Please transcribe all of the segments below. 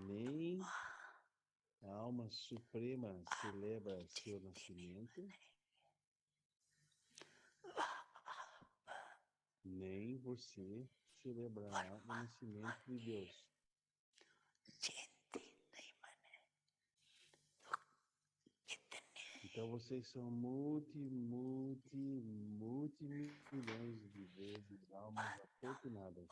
Nem a alma suprema celebra seu nascimento, nem você celebrará o nascimento de Deus. Então vocês são multimilhões de vezes almas afortunadas.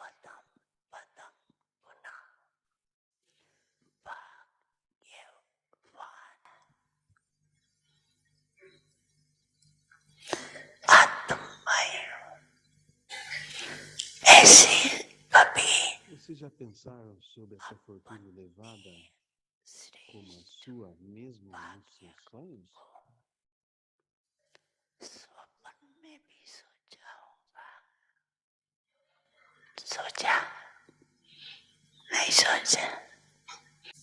Vocês já pensaram sobre essa fortuna elevada como a sua mesmo nos seus sonhos?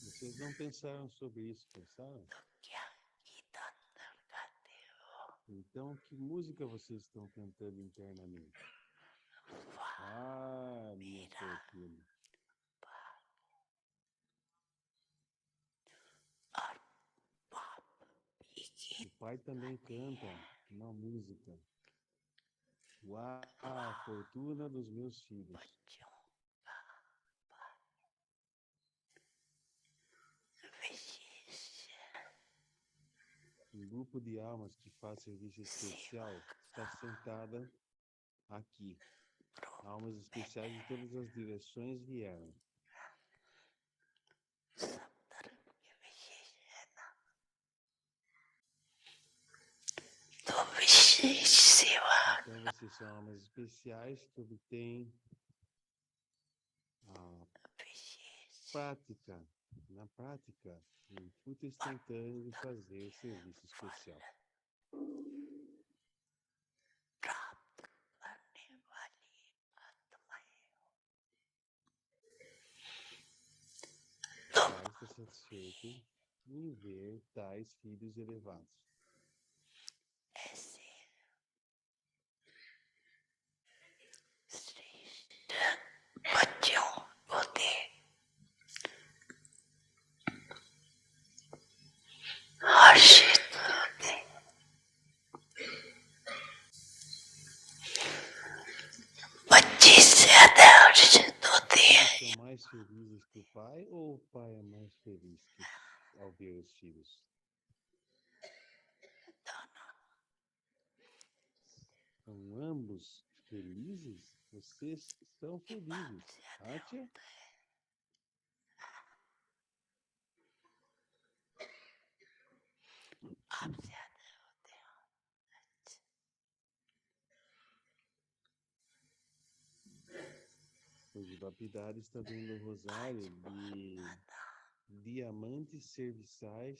Vocês não pensaram sobre isso, pensaram? Então, que música vocês estão cantando internamente? Ah, minha fortuna. O pai também canta uma música. Uau, a fortuna dos meus filhos. Um grupo de almas que faz serviço especial está sentada aqui. Almas especiais de todas as direções vieram. Então vocês são almas especiais que obtêm a prática, na prática, o intuito instantâneo de fazer serviço especial. Pai está satisfeito em ver tais filhos elevados. Vocês são mais felizes que o pai ou o pai é mais feliz ao ver os filhos? São ambos felizes? Vocês são felizes. Acha? Os lapidares está vendo o rosário de diamantes serviçais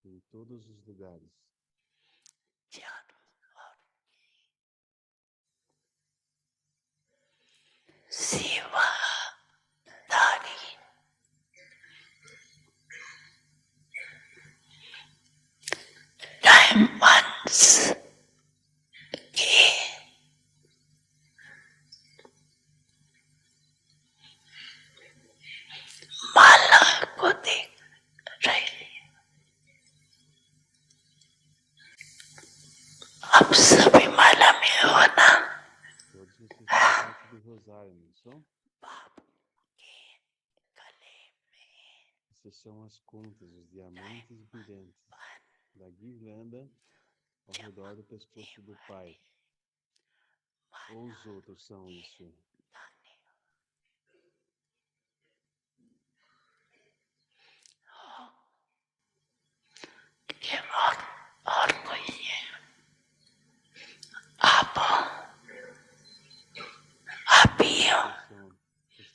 em todos os lugares. Todos vocês são parte do rosário, não são? Essas são as contas, os diamantes brilhantes da guirlanda ao redor do pescoço do pai. Ou os outros são isso?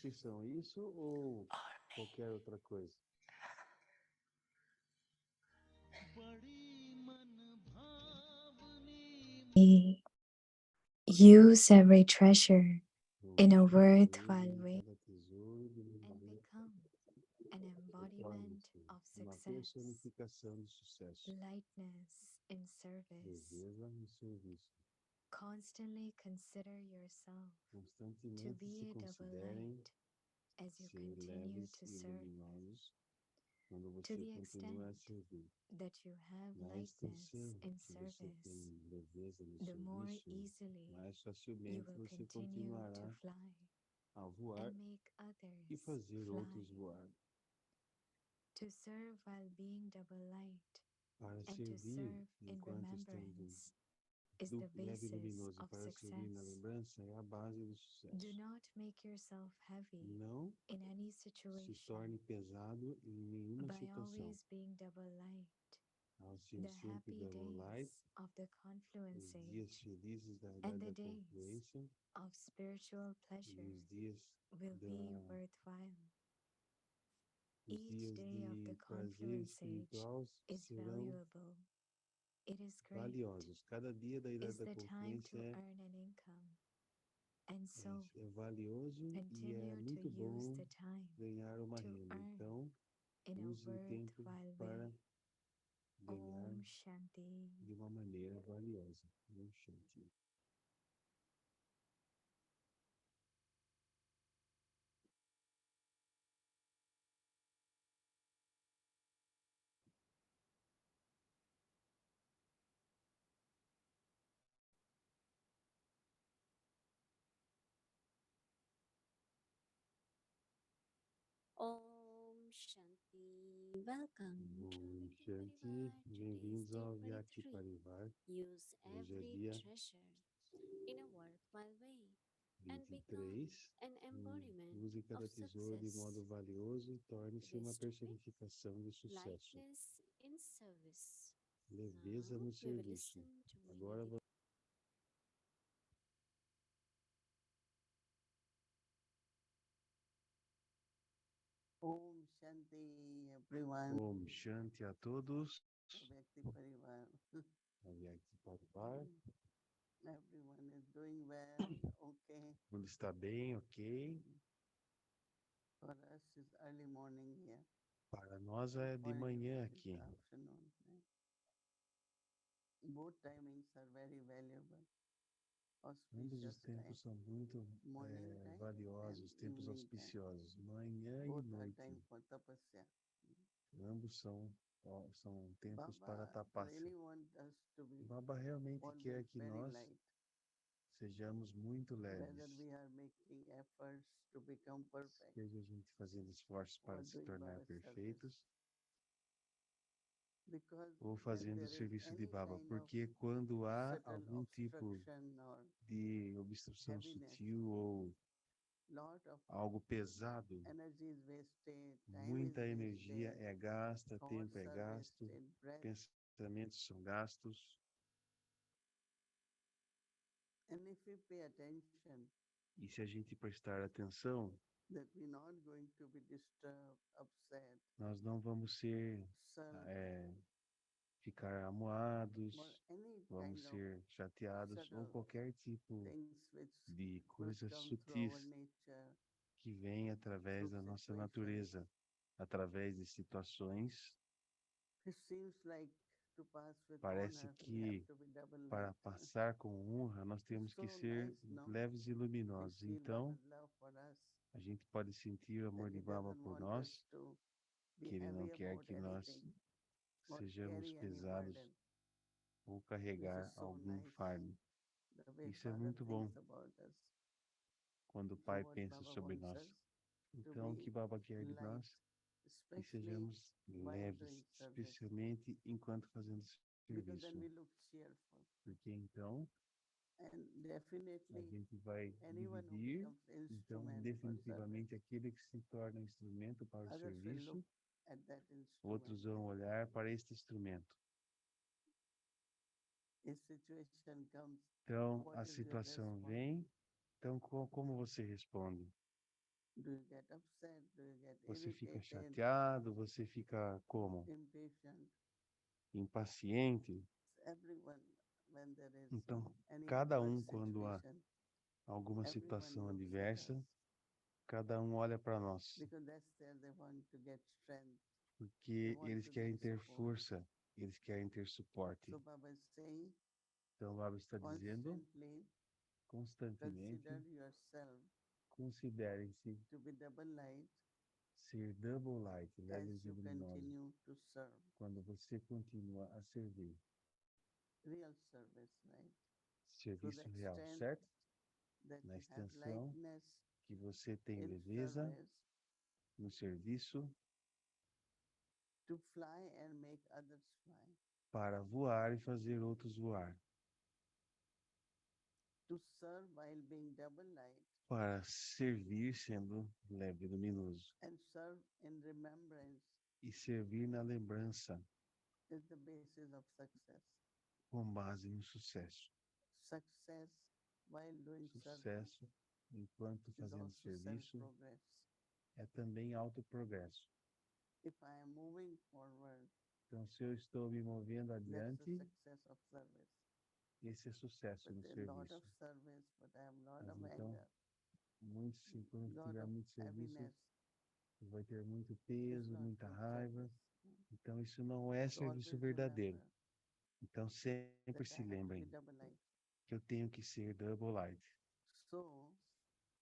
Vocês são isso ou qualquer outra coisa? Use every treasure in a worthwhile way and become an embodiment of Uma success. personificação de sucesso. Lightness in service. Leveza no serviço. Constantly consider yourself to Constantemente be se a double considerem light as you ser continue leves to e serve. luminosos quando To você the continua a extent servir. that you have Mais lightness tempo in que você service, tem leveza no the more serviço, easily mais you facilmente will você continue to continuará fly a voar and make e others fazer fly. outros voar. To serve while being double light Para and to servir serve in enquanto estando remembrance is the leve e basis luminoso e of para servir na success. lembrança é a base do Do sucesso. not make yourself heavy Não in any se torne situation pesado em nenhuma by situação. always being double light. Ao ser The sempre happy double light, days of the confluence os dias age felizes da and idade the da days confluência of spiritual e pleasure os dias will be da worthwhile. os Each dias day of de the prazer confluence age espiritual is serão valuable. It is great. valiosos. Cada dia da idade Is da the time to confluência earn an income. And so é valioso e é continue to muito use bom the time ganhar uma to renda. earn Então, in a use o tempo worthwhile way. para ganhar Om Shanti. de uma maneira valiosa. Om Shanti. Om Shanti. Welcome to Om Vyakti Shanti. Parivar. Today is Bem-vindos day ao Vyakti 23. Parivar. Use Hoje é every dia treasure in a worthwhile way and become 23. an embodiment Use of cada tesouro de success. modo valioso e torne-se uma Today's topic, personificação de sucesso. lightness in service. Leveza Now no we will serviço. listen to Agora Mohini. Om Shanti, everyone. Om Shanti a todos. Vyakti Parivar. A Vyakti Parivar. Everyone is doing well. Okay. Mundo está bem, ok? For us, it's early morning here. Para nós é de For you, manhã it's aqui. afternoon. Right? Both timings are very valuable. Ambos Auspicious os tempos time. são muito Morning time valiosos, and tempos evening time. auspiciosos, manhã e Both are time noite. for tapasya. Ambos são tempos para Baba tapasse. really wants us to be Baba realmente quer always que very nós light. sejamos muito Whether leves, we are making efforts to become perfect seja a gente fazendo esforços or para se doing tornar Baba's service. perfeitos Because ou when fazendo o there is serviço de any Baba, kind of porque quando há subtle algum tipo obstruction or de obstrução heaviness, sutil ou lot of algo pesado, energy is wasted, time is muita energia wasted, é gasta, tempo thoughts é are gasto, wasted, breath. pensamentos são gastos. And if we pay attention E se a gente prestar atenção, that we're not going to be disturbed, upset, nós não vamos ser, sulk, eh, ficar or amuados, any vamos kind of ser chateados ou subtle qualquer tipo things which de could coisas come through our sutis nature, que vêm através through da nossa situations. natureza, através de situações. It seems like to pass with Parece honor, we have que to be double para light. passar com honra, nós It's temos que so ser nice, no? leves e We luminosos. feel Então, Baba's love for us, a gente pode sentir o amor that de he Baba doesn't por want us nós, to be que Ele não heavy quer about que nós anything or sejamos carry any pesados burden. ou This is carregar so algum nice, fardo. the way Isso é Father muito bom thinks about us. quando o So Pai what pensa Baba sobre wants nós. us to Então, o be que Baba quer de light, nós? Que especially sejamos while doing leves, service, especialmente enquanto fazendo because then serviço. we look cheerful. Porque então And a definitely gente vai anyone who dividir. becomes Então, instrument for service, definitivamente, aquele que se torna instrumento para o others will look serviço, at that instrument. outros vão olhar para este instrumento. If situation comes, Então, what a is your situação response? vem. Então, como você responde? Do you get upset? Do you get Você fica irritated, chateado? Você fica como? impatient? Impaciente? Everyone, when there is Então, any cada adverse quando há situation, alguma everyone situação looks at us adversa, cada olha para nós, because that's there they want to get strength. They porque want eles to querem get ter support. força, eles querem ter suporte. So Baba is saying, Então, o Baba está dizendo constantly constantemente: consider yourself considerem-se to be double light, ser double light, as leves e you luminosos, continue to serve. quando você continua a servir. Real service, right? To the Serviço real, extent certo? that Na you have extensão lightness que você tem in leveza service, no serviço to fly and make others fly, para voar e fazer outros voar, to serve while being double light, para servir sendo leve e luminoso and serve in remembrance e servir na lembrança is the basis of success. com base no sucesso. Success while doing service Sucesso, enquanto is fazendo also serviço, self-progress. é também alto progresso. If I am moving forward, Então, se eu estou me movendo that's the adiante, success of service. esse é sucesso But no there's a lot of serviço. service, but I have a lot Mas of então, anger, quando lot tiver of muito serviço, heaviness. vai ter muito It's peso, not muita true raiva. service. Então, isso não é So serviço always verdadeiro. remember Então, sempre that se I have to be lembrem double light. que eu tenho que ser double light. So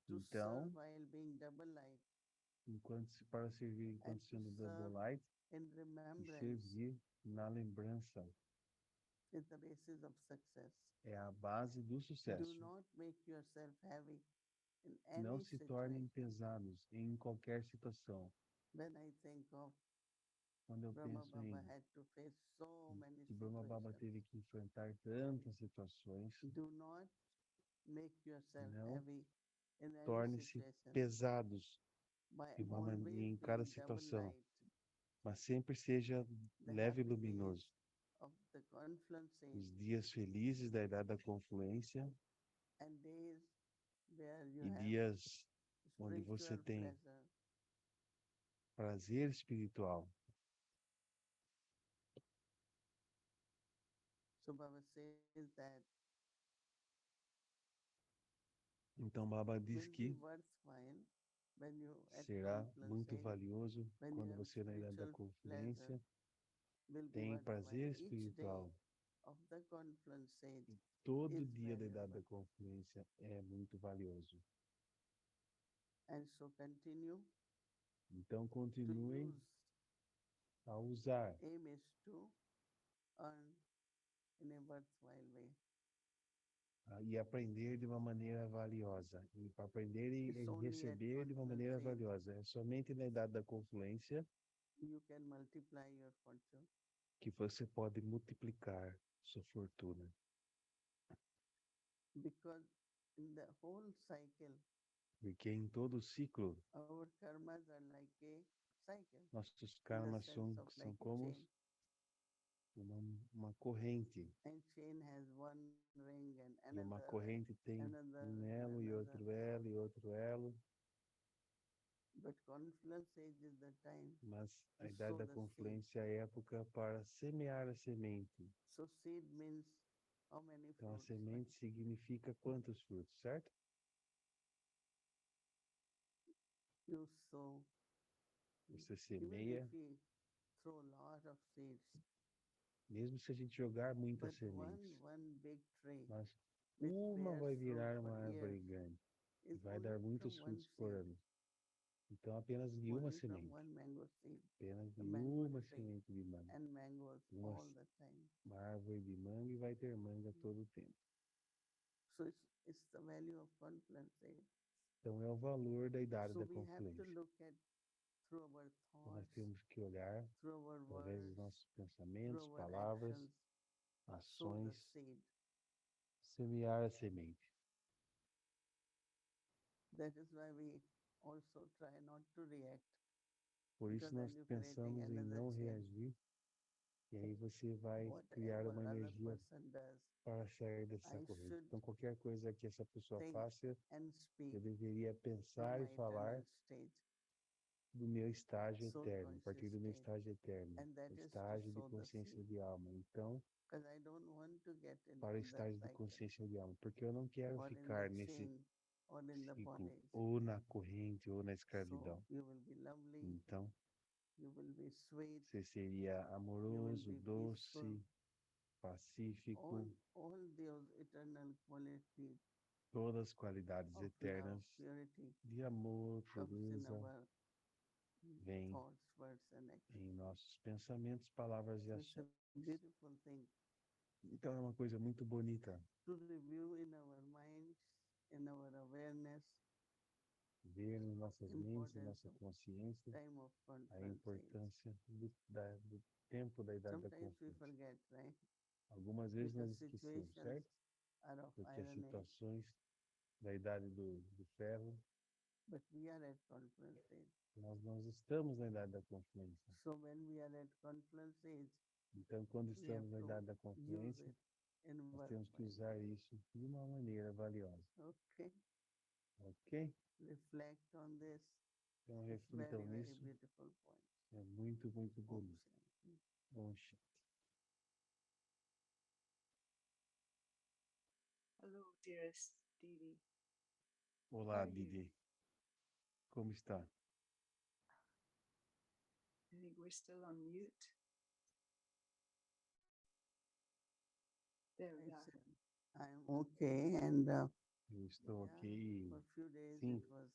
to Então, serve while being double light para servir and enquanto to sendo double serve light in e remembrance servir na lembrança is the basis of success. é a base do Do sucesso. not make yourself heavy in Não any se tornem situation. pesados em qualquer situação. When I think of Quando eu Brahma penso Baba em had to face so many que Brahma Baba situations, teve que enfrentar tantas situações, do not make yourself não heavy in any torne-se situation pesados by em always cada being double situação, light. mas sempre seja The leve e happy days luminoso. of the confluence Os dias felizes da idade da confluência and days where you e have dias onde você spiritual tem pleasure. prazer espiritual. So Baba says that Então, Baba will diz be que worthwhile when you at será confluence muito valioso when you quando have você, na idade da spiritual pleasure, confluência, will be tem prazer worthwhile. Each day espiritual. of the confluence Todo is dia da idade da valuable. confluência é muito valioso. And so continue Então, to continuem use. a usar. Aim is to earn in a worthwhile way. E aprender de uma maneira valiosa. E para aprender It's e only at receber de uma maneira confluence valiosa. É somente na idade da confluência you can multiply your fortune. que você pode multiplicar sua fortuna. Because in the whole cycle, Porque em todo ciclo, our karmas are like a cycle nossos in the karmas sense of são like a como chain. uma corrente. And chain has one ring and E uma another corrente tem another um and elo e another. outro elo e outro elo. But confluence age is the time Mas to a idade sow da the seed. confluência é a época para semear a semente. So seed means how many Então, a fruits? semente significa quantos frutos, certo? You sow. Você Even if semeia, we throw a lot of seeds, mesmo se a gente jogar muitas but sementes, one big tree mas which uma bears vai fruit virar for uma years árvore grande e is vai only dar from muitos one frutos por seed, ano. Então, apenas de uma only from semente, one mango seed. apenas A de mango uma tree semente de manga. and mangoes Uma, all the time. uma árvore de manga e vai ter manga todo o tempo. So it's the value of confluence age. Então, é o valor da idade So da we have to confluência. look at through our Então, nós thoughts, temos que olhar through our através dos words, nossos through pensamentos, our palavras, actions, sow the ações, seed. semear a semente. That is why we also try not to react, Por isso because nós then you're creating pensamos em another não chain. reagir, e aí você vai criar Whatever uma other energia person does, para sair dessa I corrente. should Então, qualquer coisa que essa pessoa think faça, and speak eu deveria from pensar my e falar eternal stage, do meu estágio soul eterno, a conscious partir do meu state. estágio eterno, And that o is to estágio de sow the consciência seed. de alma. Então, Because I don't want to get para o into that estágio de cycle consciência de alma, porque eu não quero or in the ficar nesse chain or in the ciclo, bondage. ou na corrente, ou na So escravidão. you will be lovely, Então, you will be sweet, você seria you will amoroso, be peaceful. doce, pacífico, All those eternal qualities todas as qualidades of love, eternas purity de amor, comes in pureza, our vem thoughts, words, and actions. em nossos pensamentos, palavras e So it's a ações. beautiful thing Então é uma coisa muito bonita to review in our minds, in our awareness, ver em nossas mentes, em importance nossa of consciência, time of a conference age. importância do tempo da idade da Sometimes we conferência. forget, right? Algumas vezes nós Because esquecemos, situations certo? are of Porque as iron age, situações da idade do ferro, but we are at conference age. nós estamos na idade da confluência. So when we are at conference age, Então, quando we have estamos na to idade da use confluência, it in nós work temos que usar wisely. isso de uma maneira valiosa, Okay, ok? reflect on this. Então, It's very, reflitam very nisso, beautiful point. é muito, muito Om bonito. Shanti. Bom, Shanti. Hello, dearest Didi. How Olá, are you? Didi, como está? I think we're still on mute. There we I are. said, I'm okay, and Eu estou yeah, ok. for a few days Sim, it was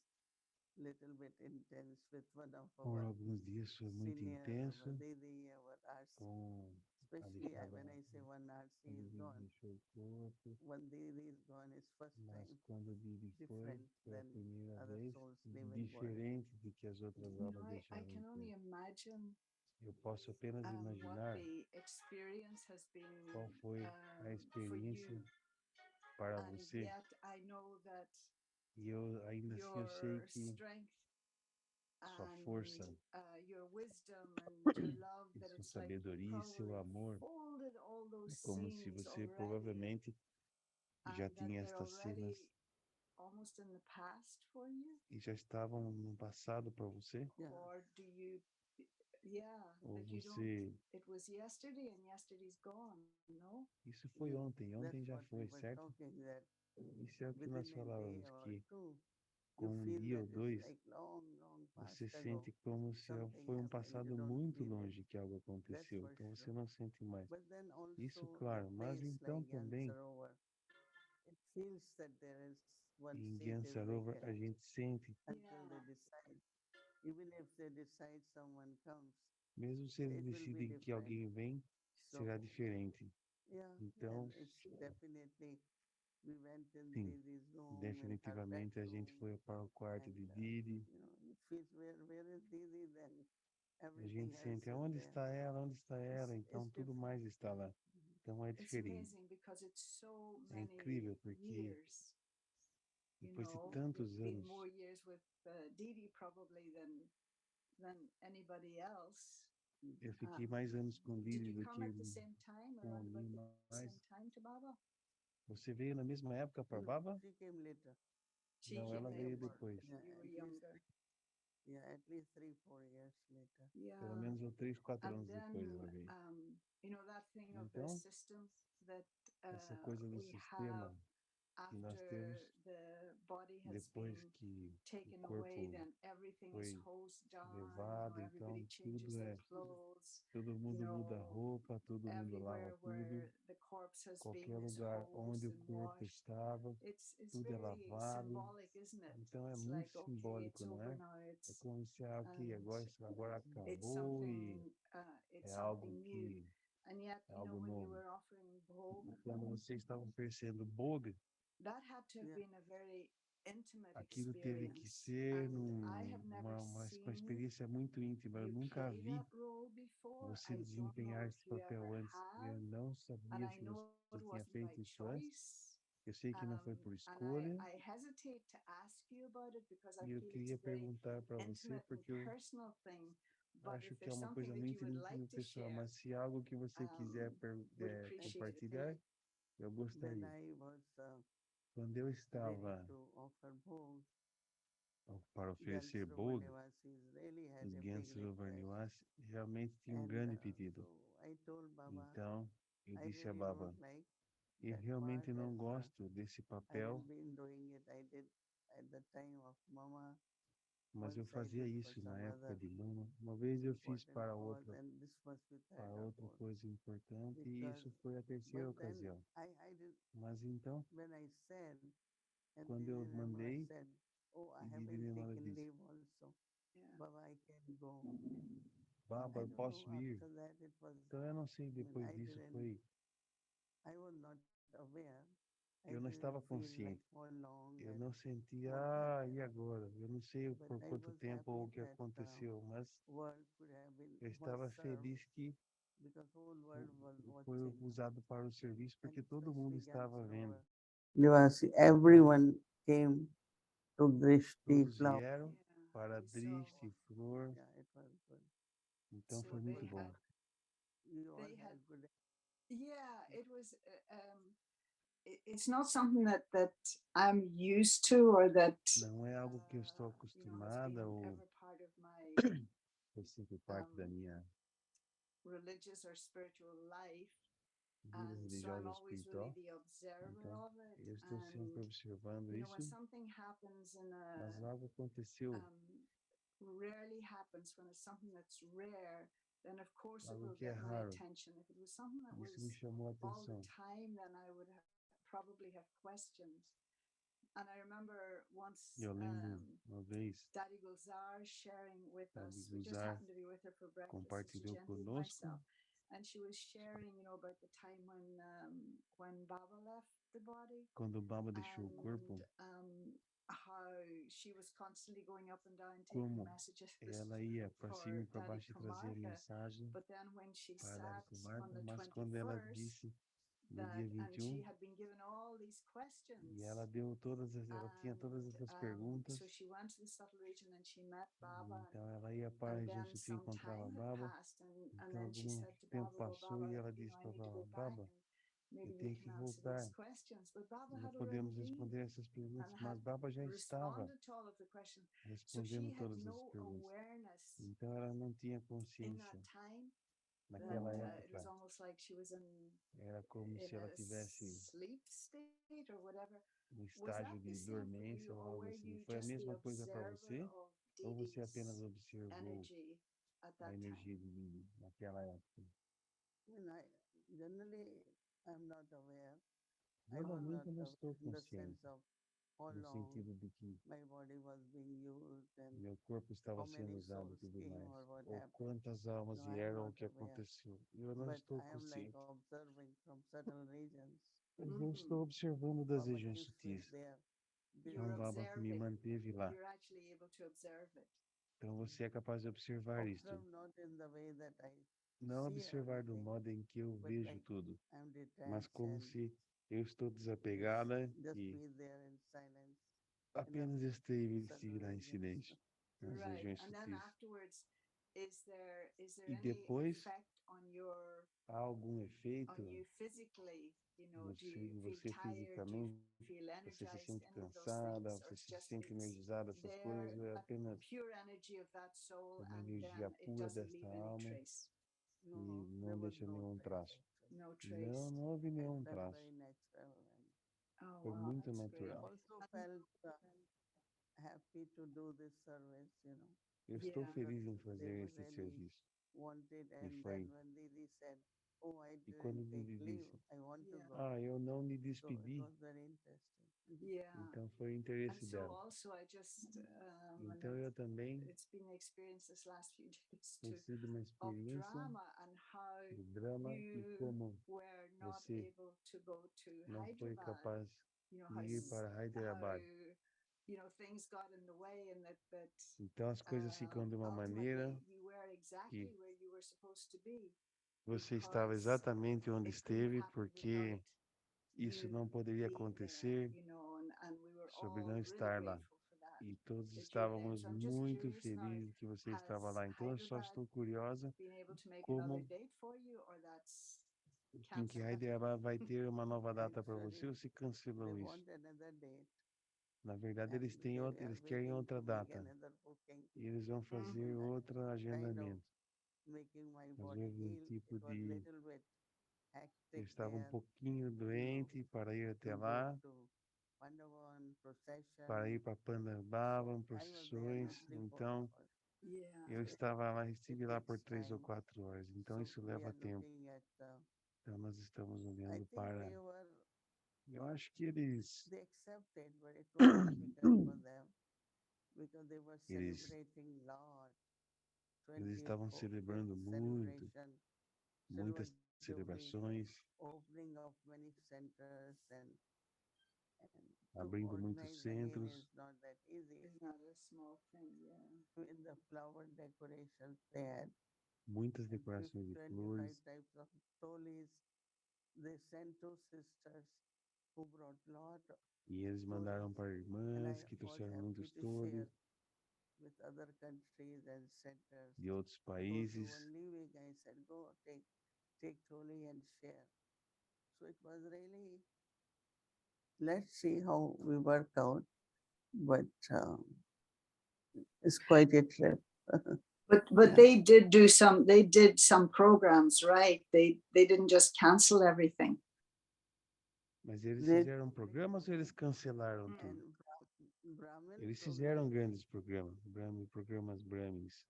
little bit intense with one of por our alguns dias foi muito senior, intenso our Didi, our RC. com a Especially deixada, when I say one RC quando is ele gone, deixou o corpo, one Didi is gone is first mas time quando o Didi foi different a than primeira other vez, souls leaving world. diferente de que as outras You know, almas I deixaram can o only corpo. imagine Eu posso apenas what imaginar the experience has been qual foi a for experiência you. para And você, yet I know that e eu ainda assim eu sei your que strength sua and força your wisdom and your love, e that sua it's like sabedoria e seu probably amor folded all those é como se scenes você already, provavelmente já and that tinha they're estas cenas already almost in the past for you. e já estavam no passado para você, Yeah. Or do you, yeah, ou that you don't, você, it was yesterday and yesterday's gone, no? isso foi ontem, That's ontem já what we foi, were certo? talking, that Isso é o que nós within a day falávamos, or que two, com you um feel dia ou that it's dois, like long, long você past ago, sente como se something foi um happened. You passado don't muito feel it. longe que algo That's aconteceu, for então você sure. não sente mais. But then Isso, also the claro, mas place então like também Ssrvice, it feels that there is one em seat is Gansarover a vacant gente sente, until they Yeah. decide. Even if they decide someone comes, mesmo se eles it will be decidem que different. alguém vem, So será diferente. yeah, Então, it's definitely, we went in sim, Didi's room, in her definitivamente a gente bedroom, foi para o quarto and de Didi, you know, it feels where is Didi, then a everything gente else sente is aonde there. está ela, onde está ela, It's então tudo different. mais está lá. Então é It's diferente. amazing because it's so É many incrível porque years, you depois de know, tantos it's been anos, more years with Didi probably than anybody else. eu fiquei mais anos com Did Didi you do come que at the same time, com around about alguém the mais. same time to Baba? Você veio na mesma época para No, Baba? she came later. She Não, came ela veio later. depois. Yeah, You were at least younger. at least 3-4 years later. Pelo Yeah. menos uns 3, 4 And anos depois then, ela veio. you know, that thing of the Então, system that essa coisa do we have sistema que nós temos, after the body has depois been que o taken corpo away, then everything is foi hosed down, levado, everybody então changes tudo their é, clothes, todo you mundo muda know, roupa, todo mundo lava everywhere tudo, where the corpse has been qualquer is lugar onde hosed o and corpo washed. estava, It's tudo é very lavado. symbolic, isn't it? Então é It's muito like, okay, simbólico, it's não over é? now, É como se é algo que and agora it's acabou e something, é it's algo something new. que And yet, é you know, algo when you novo. were offering Bhog, E quando vocês estavam oferecendo Boga, that had to have Yeah. been a very intimate aquilo teve que experience. ser And I have never uma seen experiência muito íntima. Eu you nunca play vi that role before. você I don't know desempenhar if esse you papel ever antes. Eu have. não And sabia I se know você it tinha wasn't by feito isso antes. choice. Eu sei que não foi por And escolha. I hesitate to ask you about it because I E eu feel it's queria a very perguntar para você, intimate and porque eu personal thing. But acho if que é there's uma something coisa that you muito would íntima like e to pessoal, share, mas se é algo que você quiser would appreciate it. compartilhar, eu When gostaria. I was Quando eu ready estava to offer Bhog, para oferecer Gansruva Bog, Nivasis really had os a big Gansos request. Overniwas realmente tinham um And grande so pedido. I told Baba, Então, eu I disse a really Baba, don't like eu that part realmente as não gosto desse I have papel, been doing it. I did at the time of Mama. mas eu Once I fazia did for isso na some época other de Mama. Uma vez eu fiz important cause, and this must be third para or outra fourth. coisa importante, e Because, isso foi a terceira but then ocasião. I did, Mas então, when I said, and quando eu Didi Nirmala mandei, said, oh, I e have Didi been Nirmala taking disse, leave also. Yeah. Baba, I can go. Baba, I eu don't posso know. ir. After that, it was. Então eu não sei, I mean, depois disso foi. I was not aware. I Eu não didn't estava feel like consciente. how long Eu and não senti, what e happened. agora? Eu não sei But por I quanto was tempo ou happy o que that aconteceu, mas world could have been eu was estava served feliz que because whole world was foi watching, usado para o serviço, and porque todo mundo especially estava vendo. Nivasi, everyone came to wish the Todos flower. vieram Yeah. para We saw. Driste, Flor, Yeah, it was good. então So foi muito they bom. had. You all They had. had good. Yeah. It was. It's not something that I'm used to or that Não é algo que eu estou has been acostumada ou ever part of my foi sempre parte da um, minha religious or spiritual life. vida And so I'm religiosa always really espiritual. the observer Então, of it. eu estou sempre And observando when isso, something happens in mas a algo aconteceu, rarely happens when it's something that's rare, then of course it algo will que é get my raro. attention. If it was something that Isso me was chamou a all the atenção. time, then I would probably have questions. And I remember once Eu lembro uma vez, Daddy Gulzar sharing with Sabe, us. We just Guzar happened to be with her for breakfast, Sister compartilhou Gently and conosco myself. And she was sharing, about the time when Baba left the body quando o Baba deixou o corpo, and how she was constantly going up and down taking como messages ela ia para cima for e para Daddy baixo e trazia Kumarka. mensagem But then when she para Dário sat on Marta, the mas quando ela 21st, disse no dia and she 21, had been given all these questions. e ela ela tinha todas essas perguntas, So she went to the subtle region and she met Baba, então ela ia para a and região then sutil e some encontrava time had Baba, passed, and então then she algum said to tempo Baba, "Well, passou Baba, e ela disse I para need to Baba, go back Baba, and maybe eu we tenho can que answer voltar, these questions." But Baba não had already podemos been responder essas perguntas, and mas had Baba já estava responded to all of the questions. So respondendo she had todas as no perguntas. awareness Então ela não tinha in that consciência. time that Naquela it was época, almost like she was era como in se ela a tivesse sleep state or whatever. um Was that estágio the de same for dormência you, ou or algo were assim. you Foi a just the mesma coisa para observer você? of Ou você apenas Didi's observou energy at a that time? energia de Didi naquela época? I mean, generally I'm not aware. I was Normalmente not eu não aware estou in the sense consciente, of how no long sentido de que my body was being used and meu corpo estava how sendo many usado e souls tudo came mais, or what ou happened. quantas almas No, I am vieram ou o not que aware. aconteceu. Eu não But estou I am like consciente. observing from certain regions. Eu estou observando das Baba regiões keeps me sutis. there. Então, You're o Baba me observing. manteve lá. You're actually able to observe it. Então, você é capaz de observar isto. Observe not in the way that I Não see observar do everything, modo em que eu but vejo like tudo, I'm mas detached como and se eu estou desapegada just e be there in silence in a apenas estive certain lá em regions. silêncio, nas Right. regiões And then sutis. afterwards, is there E any depois, effect on há algum efeito you physically? Do você, you em feel você tired? Do you fisicamente? feel Você se energized? sente Any of those cansada? things, or Você it's se just sente it's energizada? Essas coisas there, é a apenas pure energy of that soul, uma and then energia it pura doesn't desta leave any alma trace. No, e não there was deixa no nenhum trace traço. actually. No Não, trace. não houve I nenhum felt traço. very natural and Oh Foi wow, muito that's great. natural. also felt happy to do this service. Eu estou Yeah. feliz em They fazer were esse really serviço. wanted, E and then foi. when Didi said, "Oh, I E quando didn't take Didi leave, disse, I want to Yeah. go," eu não me so it despedi, was very interesting. Yeah. então foi And interesse so dela. also I just and Então eu também it's been an experience this last few days tem sido uma of experiência drama, and how de drama e you como were not você able to go to não foi Hyderabad. capaz de ir para How Hyderabad. things got in the way, and that Então as coisas ficam de uma maneira ultimately you were que exactly where you were supposed to be, você estava because exatamente onde it couldn't esteve, happen without porque isso you não poderia being there, acontecer and we were sobre all não really estar lá. grateful for that E todos that you were there. estávamos So I'm just muito curious now, felizes que você estava has lá. Então eu só Hyderabad estou curiosa been able to make another como date for you, or that's em que cancelled? Hyderabad vai ter uma nova data para você Actually, ou se they cancelou isso. want another date, Na verdade, and they eles are querem waiting outra to make data. another booking. E eles vão fazer outro Kind of agendamento. making my Mas body houve heal. tipo It was de... little bit Eu hectic estava um there, pouquinho doente para ir até to go lá, to Pandavan para ir procession. para So Pandavava, I was there procissões. only 3-4 Então, hours. Yeah. eu So estava lá, it estive lá por takes 3 ou 4 time. horas. Então, So isso we leva are tempo. looking at. Então, nós estamos I olhando think para... they were Eu acho que eles... they accepted, but it was difficult for them because they were Eles, celebrating lot, eles estavam 24 days celebrando muito, celebration. So it was muitas Jubilee, celebrações, opening of many centers, and to abrindo muitos organize again centros, is not that easy. It's not a small thing, yeah. In the flower decorations they had, muitas and decorações de 25 flores, types of tolis. They sent two sisters who brought lot of e eles tolis, mandaram para and irmãs I que was trouxeram happy muitos to share toles with other countries and centers. de outros Those who países. were leaving, I said, go take toli and share. So it was really, let's see how we work out, but it's quite a trip. But Yeah. they did some programs, right? They didn't just cancel everything. Mas eles They fizeram programas ou eles cancelaram and tudo? Brahmin Eles fizeram programs. grandes programas Brahmins.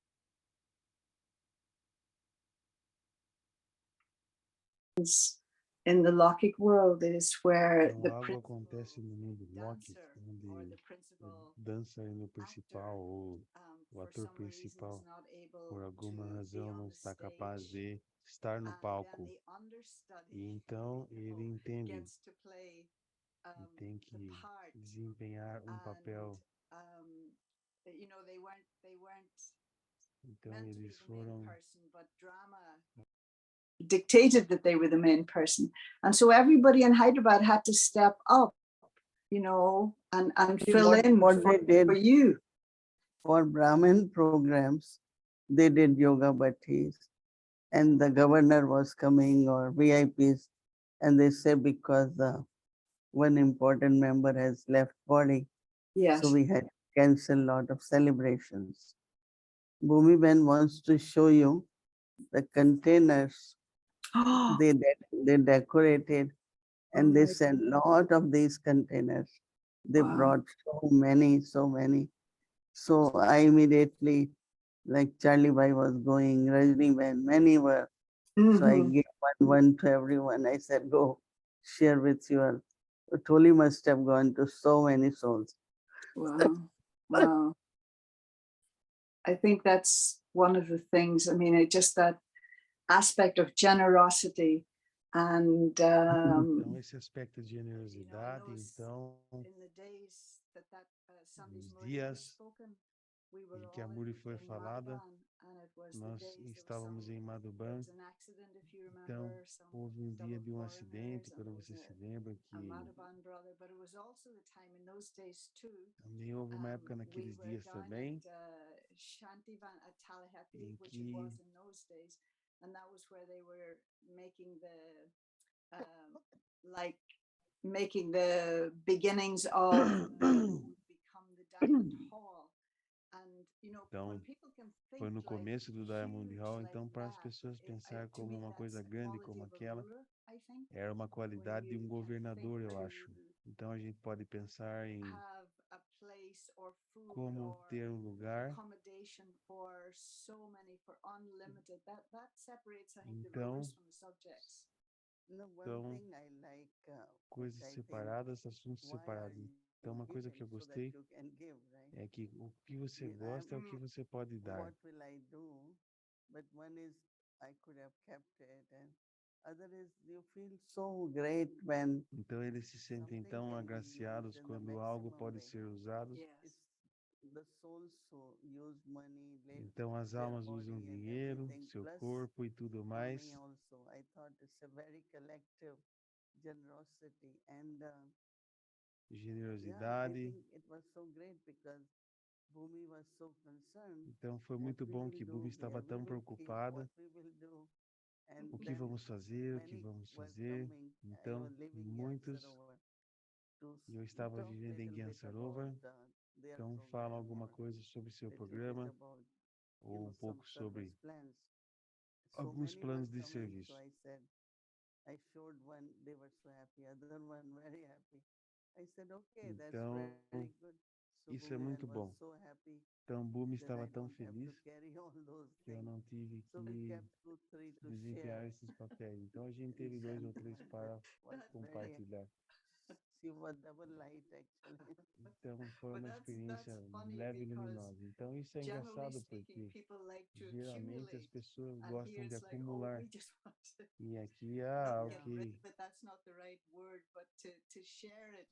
In the Lokic world is where Então the algo principal acontece no mundo Loki, dancer onde or the o principal dançarino principal actor, ou o for ator some reason is principal, not por able alguma to be razão, on não the está capaz stage, de estar no and then palco. the understudy, E então you ele know, entende gets to play e tem the que part, desempenhar um and papel. you know, they weren't Então meant to be eles the main foram person, but drama dictated that they were the main person, and so everybody in Hyderabad had to step up, you know, and See, fill in what they did for you. for Brahmin programs, they did yoga bhattis, and the governor was coming or VIPs, and they say because one important member has left body, Yes. so we had to cancel a lot of celebrations. Bhumi Ben wants to show you the containers they decorated, and Oh they my sent lot of these containers. They Wow. brought so many. So I immediately, like Charlie Bhai was going, Rajni Ben, many were. So I Mhm. gave one to everyone. I said, go share with your. Toli must have gone to so many souls. Wow. Wow. I think that's one of the things. I mean, just that aspect of generosity and Então esse aspecto de you know, generosidade, então in the days that Sunday's nos Muri was dias spoken, we were em que a all Muri foi in falada, Madhuban, and it was the nós days estávamos em there Madhuban. was an accident, if you Então remember, some houve um dia double de um foreigners, acidente, and quando there was você se lembra a que Madhuban brother, but it was also the time in those days too. também houve uma época We naqueles were dias down também at Shantivan at Talahepi, em which it was que in those days, and that was where they were making like making the beginnings of what would become the Diamond Hall. And you know, when então people can foi think no like começo do Diamond huge Hall, like então para as that, pessoas pensar to como me uma that's coisa the grande quality como of a aquela, ruler, I think. era uma When qualidade de um you can think governador, eu that acho. Então a gente pode pensar em have a place or food como or ter um lugar. accommodation for so many, for unlimited, that separates, I think, the Então, rulers from the subjects. No, one então thing I like, coisas which I think, separadas, assuntos why are separados. you Então uma coisa giving que eu so that gostei you can give, right? é que o que você mean, gosta é o que você pode dar. what will I do? But one is I could have kept it, and other is you feel so great when Então eles se sentem something tão can be agraciados used in the quando algo maximum pode way. ser usado. Yes. It's the souls so use money, Então as their almas usam body and dinheiro, everything, seu plus corpo e tudo for mais. me also. I thought it's a very collective generosity, and yeah, I Generosidade. think it was so great because Bhumi was so concerned Então foi what muito we bom will que do, Bubi where estava we tão will keep, preocupada. what we will do. And O que then vamos fazer, o que many vamos were fazer. coming. I Então was living in muitos, Ssrvice to eu estava talk vivendo em little bit Guiansarova, about their então falam program alguma or coisa sobre seu little bit programa about ou um some pouco service sobre plans. So alguns many were planos de coming. So serviço. I said, I showed one, they were so happy, other one very happy. I said, okay, that's Então very good. So isso é Bhumilan muito was bom. so happy Então Bumi that I estava tão don't have to feliz carry all those que eu things. não tive So we que kept 2, 3 to desempenhar share. esses papéis. Então a gente And teve dois ou Shanti três para was very compartilhar. you were double light actually. Então foi But uma experiência that's funny leve e because luminosa. Então isso é generally engraçado speaking, porque people like to geralmente as accumulate, pessoas and here gostam de it's like, oh, acumular. we just want to E aqui, not get rid ok. of it. That's not the right word, but to share it.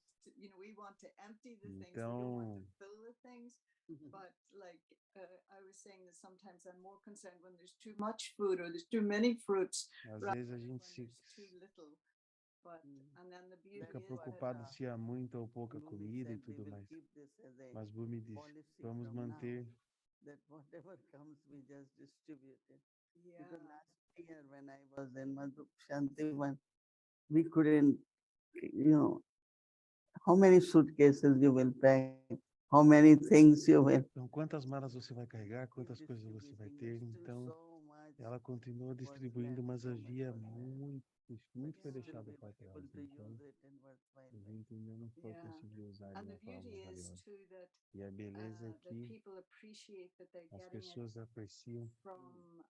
We want to empty the things. We don't want to Então, fill the things. But like I was saying, that sometimes I'm more concerned when there's too much food or there's too many fruits às rather vezes a than gente when se there's too little. But Mm. and then the beauty fica is preocupado that se há muita ou pouca Bhumi comida e said they tudo will mais. keep this as a Mas Bumi disse, policy vamos from now, manter. that whatever comes, we just distribute it. yeah, Because last year when I was in Madhu Shantivan, we couldn't, how many suitcases you will pack, how many things you will Então, quantas malas você vai carregar, keep quantas coisas você vai ter. distributing. There's still Então, so much ela continuou was distribuindo, left, mas so much havia was left. muito, But muito foi still deixado we para were trás. able to Então, use it and worthwhile. a gente ainda não foi yeah. conseguir usar de And the uma forma beauty is valiosa. too that E a beleza é that que people appreciate that they're as getting it pessoas apreciam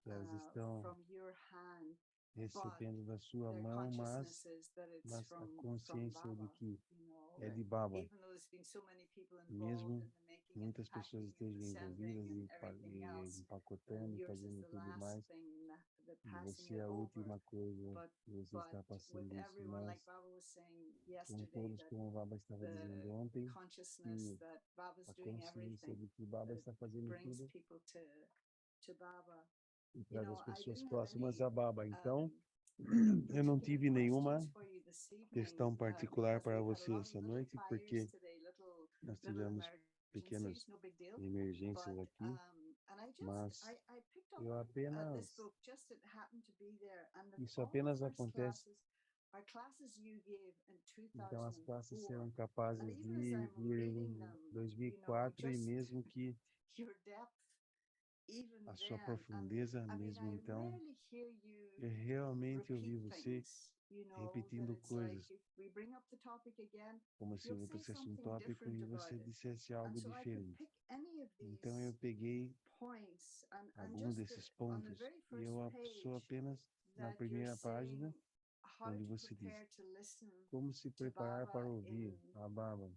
que elas estão from your hand, but recebendo da sua their mão, consciousness is that it's mas a from consciência de Baba, que é Right. de Baba. even though there's been so many people involved Mesmo in the making and muitas the pessoas packing and estejam the sending envolvidas and e everything else, empacotando, yours is fazendo the tudo last mais, thing, the e passing você it é a over. última coisa But que você but está with passando isso, everyone, like mas Baba was saying com yesterday, todos, that como o Baba estava dizendo the ontem, consciousness que that Baba's a doing consciência everything, de que Baba that it está fazendo brings tudo people to Baba. e traz as I pessoas didn't have próximas any a Baba. Então, eu não particular tive nenhuma questions for you this evening questão particular because para we've had a você lot of essa little noite, fires porque today, nós little tivemos pequenas emergencies, no big deal. emergências But aqui, and mas I picked up eu this apenas, book, just it happened to be there, and isso all the apenas first acontece. classes are classes you gave in Então, as classes 2004. serão And capazes even as de I'm vir reading em them, 2004 e just mesmo que your depth, even a sua then. And profundeza, I mean, mesmo I então, rarely hear you eu realmente ouvi repeat você things, that repetindo it's like coisas, if we bring up the topic again, como se you'll eu say trouxesse um something tópico different e about você it. dissesse And algo so I could diferente. pick any of Então, eu these peguei points and algum just desses on the pontos very e first eu sou page apenas na that you're primeira página, saying how onde to você diz prepare to listen como se to preparar para Baba ouvir in a Baba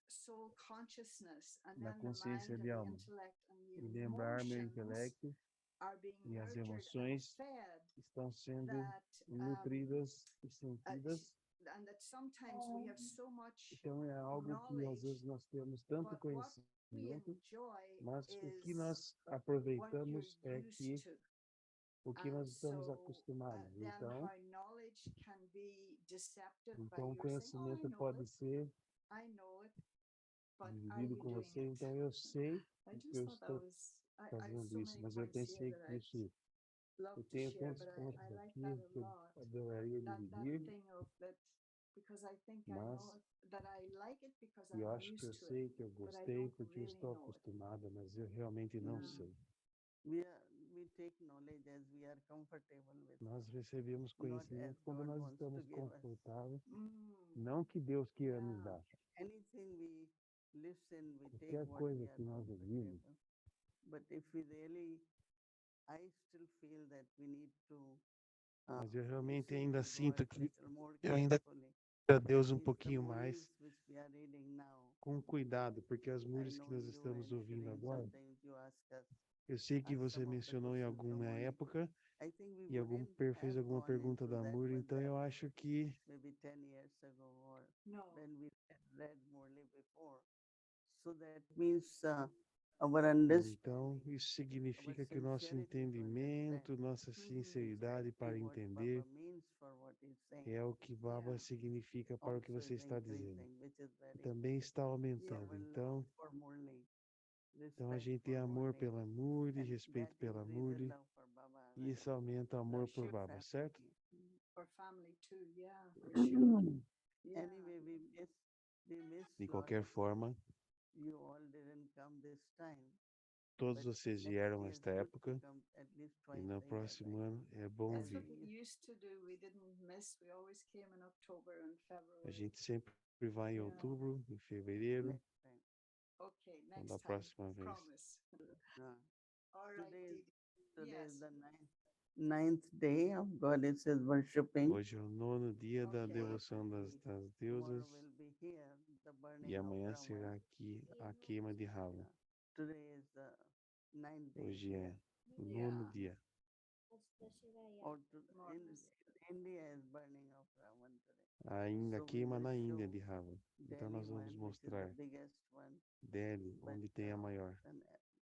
soul consciousness, and na then the mind consciência and de the alma intellect and e the lembrar meu emotions intelecto are being e as nurtured and emoções fed, estão sendo that nutridas e uh, sentidas. and that sometimes we have so much Então é algo que às knowledge, vezes nós temos tanto but what we conhecimento, enjoy mas o que is nós what you're aproveitamos é used que to. o que And nós estamos so acostumados. then how knowledge can be deceptive by Então o your saying, oh, conhecimento pode ser I know it, but are dividido you com doing você. it? Então eu sei I que just eu thought that estou was, I have fazendo so isso, many mas eu points here pensei that que I'd isso love eu to tenho share, tantos but pontos I like aqui that a que eu lot. adoraria That dividir, thing of that, because I think I mas know it, that I like it because eu I'm acho que eu used to it, sei que eu but I gostei don't porque eu really estou know it. acostumada, mas eu realmente não Yeah. sei. We take knowledge as we are comfortable with, Nós recebemos not as conhecimento quando God nós wants to estamos give us. confortáveis, Mm, não que Deus queira nos yeah. dar. Anything we listen, we take Qualquer what we coisa are que nós ouvimos, comfortable. But if we really, I still feel that we need to mas eu realmente listen ainda to sinto God que little more eu ainda carefully. a Deus um If the pouquinho mais movies which we are reading now, com cuidado, porque as I músicas que know nós you estamos and ouvindo Shireen, agora, sometimes you eu sei que ask você some of the mencionou em questions from alguma Moni. época I think we e algum wouldn't fez have alguma gone pergunta into da that Moura, much então eu depth acho que maybe 10 years ago or No. when we had read Morley before. So that means our understanding, então isso our significa que o nosso sincerity to understand entendimento, nossa sinceridade exactly para what entender Baba means for what he's saying. é o que Baba Yeah. significa para o que Also você is está dizendo. increasing, which is very Também está our aumentando. love Então, for Morley, então a respect gente tem for amor Morley, pela Moody, and respeito that pela increases Moody, love for Baba, e isso aumenta o amor por Baba, certo? For family too, yeah, for sure. Yeah. Anyway, we missed De lot qualquer of forma, you all didn't come this time. todos But vocês next vieram year nesta good to época come at least e twice no a year, próximo like ano é bom That's vir. what we used to do. We didn't miss. We always came in October and A February. gente sempre vai em Yeah. outubro, em fevereiro, next time. Okay, então next da time. próxima vez. Promise. Uh, All right, today Didi. today is Yes. the 9th. ninth day of goddesses worshipping. Hoje é o 9º dia da devoção das Tomorrow deusas will be here, the burning e of amanhã Ravan. será aqui a queima de Rava. Today is the ninth day Hoje here. é o 9º dia. Or in India is burning of Ravan today. Ainda So we queima will na Índia show de Rava. Então Delhi nós vamos one, which is the mostrar biggest one. Delhi, But onde tem a maior. and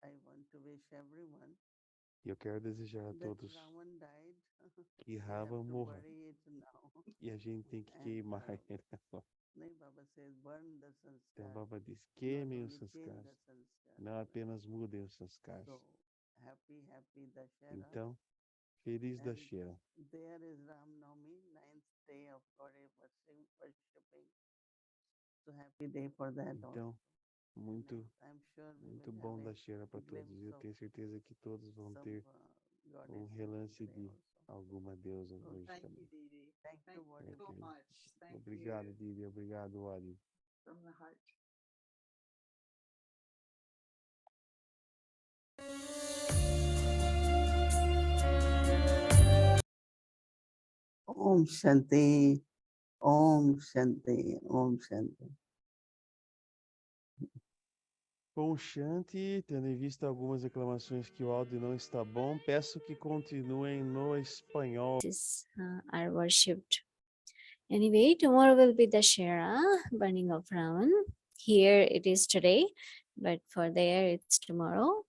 I want to wish everyone E eu quero desejar a that todos Ravan died. que We have Rava to morra. bury it now. E a gente tem que And queimar ele agora. Nahi, Baba says burn the Então sanskar, Baba diz, not queimem only os change sanskars, the sanskar. não apenas mudem os sanskars. So happy Dashera. Então, feliz da And Shera. there is Ram Navami, ninth day of goddess worshipping. So happy day for that Então, also. muito, I'm sure we muito will bom have da a Shera para todos. glimpse E eu of tenho certeza que todos vão some ter goddess relance today de also. alguma deusa Oh, hoje thank you, também. Didi. Thank you, Thank you so Ok. much. Thank Obrigado, you Didi. Obrigado, Wadi. from the heart. Om Shanti, Om Shanti, Om Shanti. Bom, Shanti, tendo em vista algumas reclamações que o áudio não está bom, peço que continuem no espanhol. Are worshipped. Anyway, tomorrow will be the Shera, burning of Ravan. Here it is today, but for there it's tomorrow.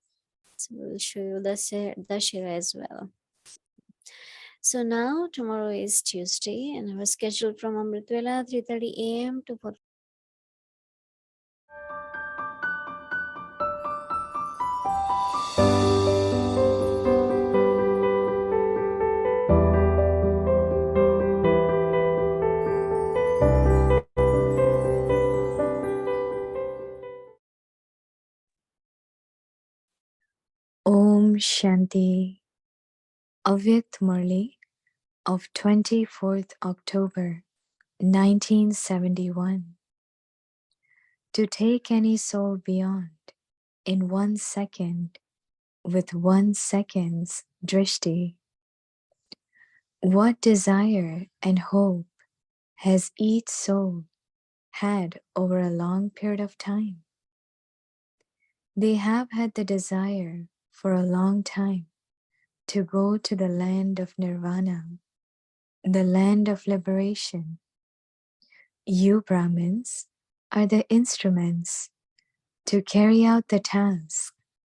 So we'll show you the Shera as well. So now tomorrow is Tuesday, and our schedule from Amritvela 3:30 a.m. to 4. Om Shanti. Avyakt Murli of 24th October 1971. To take any soul beyond in 1 second with 1 second's drishti. What desire and hope has each soul had over a long period of time? They have had the desire for a long time to go to the land of nirvana, the land of liberation. You Brahmins are the instruments to carry out the task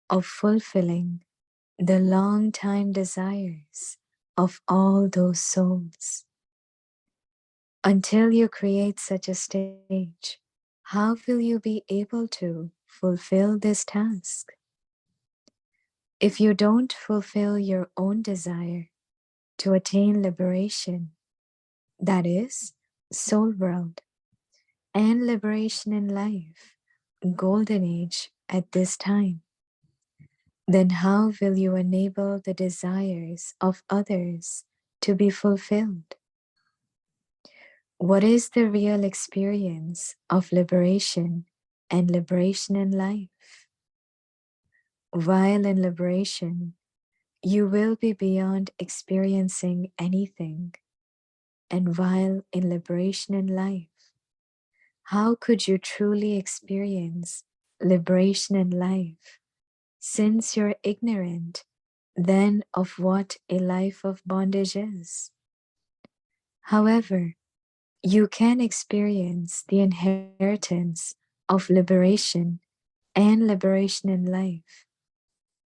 of fulfilling the long time desires of all those souls. Until you create such a stage, how will you be able to fulfill this task? If you don't fulfill your own desire to attain liberation, that is, soul world, and liberation in life, golden age at this time, then how will you enable the desires of others to be fulfilled? What is the real experience of liberation and liberation in life? While in liberation, you will be beyond experiencing anything. And while in liberation in life, how could you truly experience liberation in life since you're ignorant then of what a life of bondage is? However, you can experience the inheritance of liberation and liberation in life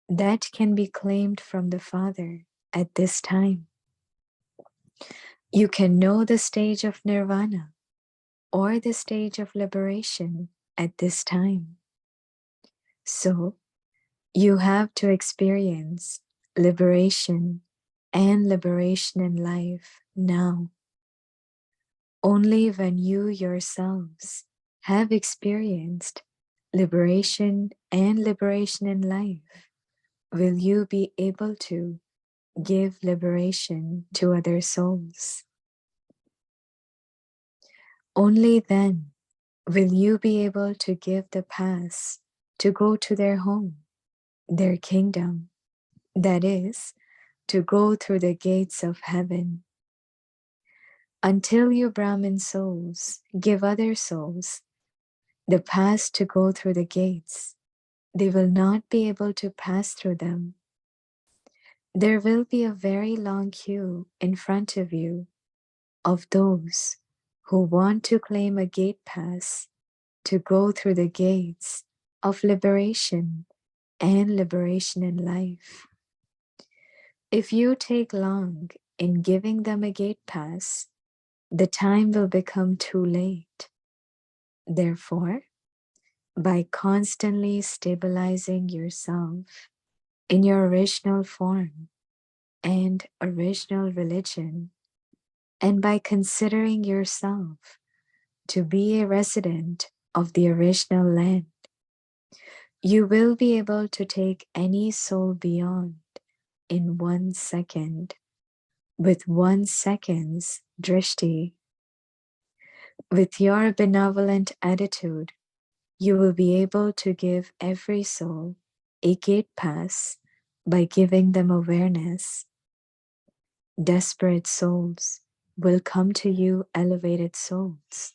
that can be claimed from the Father at this time. You can know the stage of nirvana or the stage of liberation at this time. So, you have to experience liberation and liberation in life now. Only when you yourselves have experienced liberation and liberation in life will you be able to give liberation to other souls. Only then will you be able to give the pass to go to their home, their kingdom, that is, to go through the gates of heaven. Until you Brahmin souls give other souls the pass to go through the gates, they will not be able to pass through them. There will be a very long queue in front of you of those who want to claim a gate pass to go through the gates of liberation and liberation in life. If you take long in giving them a gate pass, the time will become too late. Therefore, by constantly stabilizing yourself in your original form and original religion, and by considering yourself to be a resident of the original land, you will be able to take any soul beyond in 1 second, with 1 second's drishti. With your benevolent attitude, you will be able to give every soul a gate pass by giving them awareness. Desperate souls will come to you, elevated souls,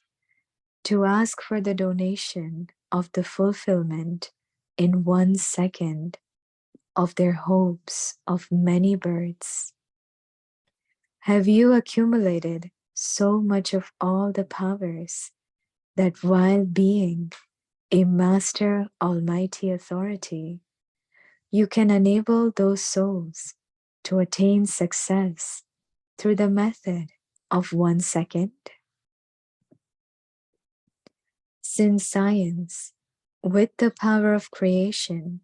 to ask for the donation of the fulfillment in 1 second of their hopes of many births. Have you accumulated so much of all the powers that while being a master almighty authority, you can enable those souls to attain success through the method of 1 second? Since science, with the power of creation,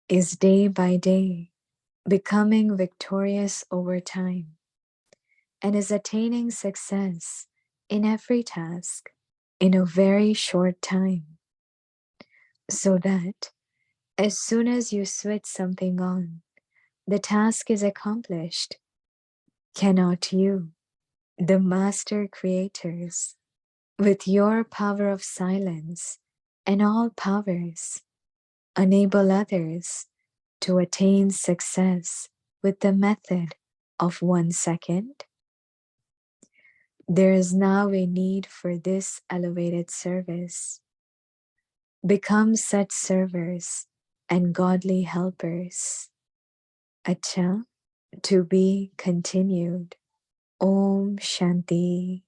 is day by day becoming victorious over time and is attaining success in every task in a very short time, so that as soon as you switch something on, the task is accomplished. Cannot you, the master creators, with your power of silence and all powers, enable others to attain success with the method of 1 second? There is now a need for this elevated service. Become such servers and godly helpers. Acha, to be continued. Om Shanti.